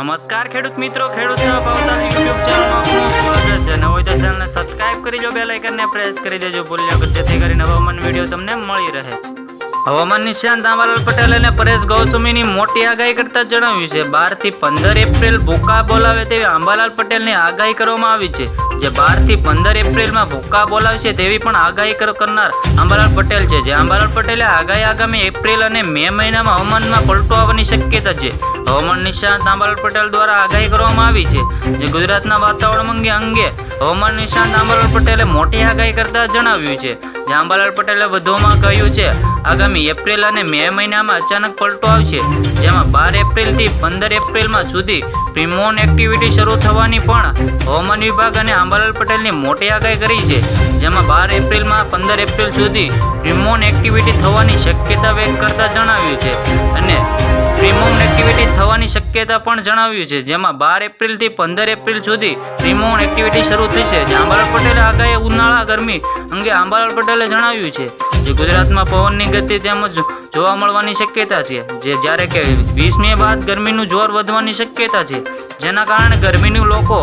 નમસ્કાર ખેડૂત મિત્રો, ખેડૂત સેવા ભાવતાલ YouTube ચેનલમાં આપનું સ્વાગત છે। નવો હોય તો ચેનલને સબસ્ક્રાઇબ કરી લો, બેલ આઇકનને પ્રેસ કરી દેજો ભૂલ્યા વગર, જેથી કરીને હવામાન વિડીયો તમને મળી રહે। હવામાન નિષ્ણાત આંબાલાલ પટેલ અને પરેશ ગૌસ્વામીની મોટી આગાહી કરતા જણાવ્યું છે 12 થી 15 એપ્રિલ ભૂકા બોલાવે તેવી આંબાલાલ પટેલની આગાહી કરવામાં આવી છે। જે 12 થી 15 એપ્રિલમાં ભૂકા બોલાવશે તેવી પણ આગાહી કરનાર આંબાલાલ પટેલ છે। જે આંબાલાલ પટેલે આગાહી આગામી એપ્રિલ અને મે મહિનામાં હવામાનમાં પલટો આવવાની શક્યતા છે। હવામાન નિષ્ણાત આંબાલાલ પટેલ દ્વારા આગાહી કરવામાં આવી છે। જે ગુજરાતના વાતાવરણ અંગે હવામાન નિષ્ણાત આંબાલાલ પટેલે મોટી આગાહી કરતા જણાવ્યું છે। જે આંબાલાલ પટેલે વધુમાં કહ્યું છે આગામી એપ્રિલ અને મે મહિનામાં અચાનક પલટો આવશે, જેમાં 12 એપ્રિલ થી 15 એપ્રિલમાં સુધી પ્રીમોન એક્ટિવિટી શરૂ થવાની પણ હવામાન વિભાગ અને આંબાલાલ પટેલની મોટી આગાહી કરી છે। જેમાં 12 એપ્રિલમાં 15 એપ્રિલ સુધી પ્રીમોન એક્ટિવિટી થવાની શક્યતા વ્યક્ત કરતા જણાવ્યું છે અને પ્રીમોન એક્ટિવિટી થવાની શક્યતા પણ જણાવ્યું છે। જેમાં 12 એપ્રિલ થી 15 એપ્રિલ સુધી પ્રીમોન એક્ટિવિટી શરૂ થશે। જે આંબાલાલ પટેલે આગાહી ઉનાળા ગરમી અંગે આંબાલાલ પટેલે જણાવ્યું છે જે ગુજરાતમાં પવનની ગતિ તેમજ જોવા મળવાની શક્યતા છે। જે જ્યારે કે 20 મે બાદ ગરમીનું જોર વધવાની શક્યતા છે, જેના કારણે ગરમીનું લોકો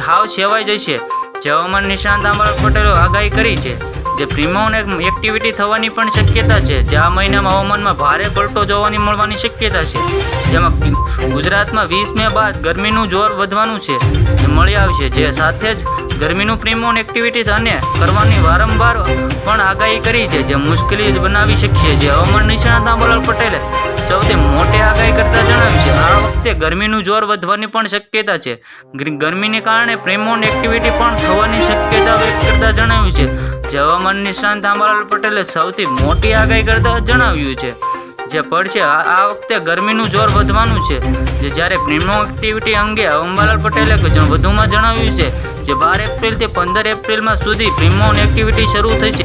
હાવ સેવાઈ જશે। જે હવામાન નિષ્ણાત આંબાલાલ પટેલે આગાહી કરી છે જે પ્રીમોન એક્ટિવિટી થવાની પણ શક્યતા છે। જે આ મહિનામાં હવામાનમાં ભારે પલટો જોવાની મળવાની શક્યતા છે, જેમાં ગુજરાતમાં 20 મે બાદ ગરમીનું જોર વધવાનું છે મળી આવશે। જે સાથે જ ગરમીનું પ્રીમોન એક્ટિવિટી અને કરવાની વારંવાર પણ આગાહી કરી છે, જે મુશ્કેલી બનાવી શકશે। જે હવામાન નિષ્ણાત આંબાલાલ પટેલે સૌથી મોટી આગાહી કરતા જણાવ્યું છે આ વખતે ગરમીનું જોર વધવાની પણ શક્યતા છે। ગરમીને કારણે પ્રીમોન એક્ટિવિટી પણ થવાની શક્યતા વ્યક્ત કરતા જણાવ્યું છે। જે હવામાન નિષ્ણાત આંબાલાલ પટેલે સૌથી મોટી આગાહી કરતા જણાવ્યું છે જે પડશે આ વખતે ગરમીનું જોર વધવાનું છે। જે જ્યારે પ્રીમોન એક્ટિવિટી અંગે આંબાલાલ પટેલે વધુમાં જણાવ્યું છે જે 12 એપ્રિલ થી 15 એપ્રિલમાં સુધી પ્રીમોન એક્ટિવિટી શરૂ થશે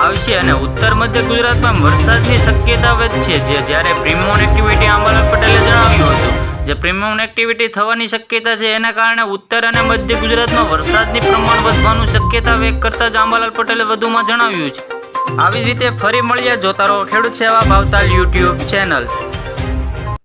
આવશે અને ઉત્તર મધ્ય ગુજરાતમાં વરસાદની શક્યતા વધશે। જે જ્યારે પ્રીમોન એક્ટિવિટી આંબાલાલ પટેલે જણાવ્યું હતું જે પ્રીમોન એક્ટિવિટી થવાની શક્યતા છે એના કારણે ઉત્તર અને મધ્ય ગુજરાતમાં વરસાદની પ્રમાણ વધવાનું શક્યતા વ્યક્ત કરતા જ આંબાલાલ પટેલે વધુમાં જણાવ્યું છે। આવી જ રીતે ફરી મળીએ, જોતા રહો ખેડૂત સેવા ભાવતાલ YouTube ચેનલ।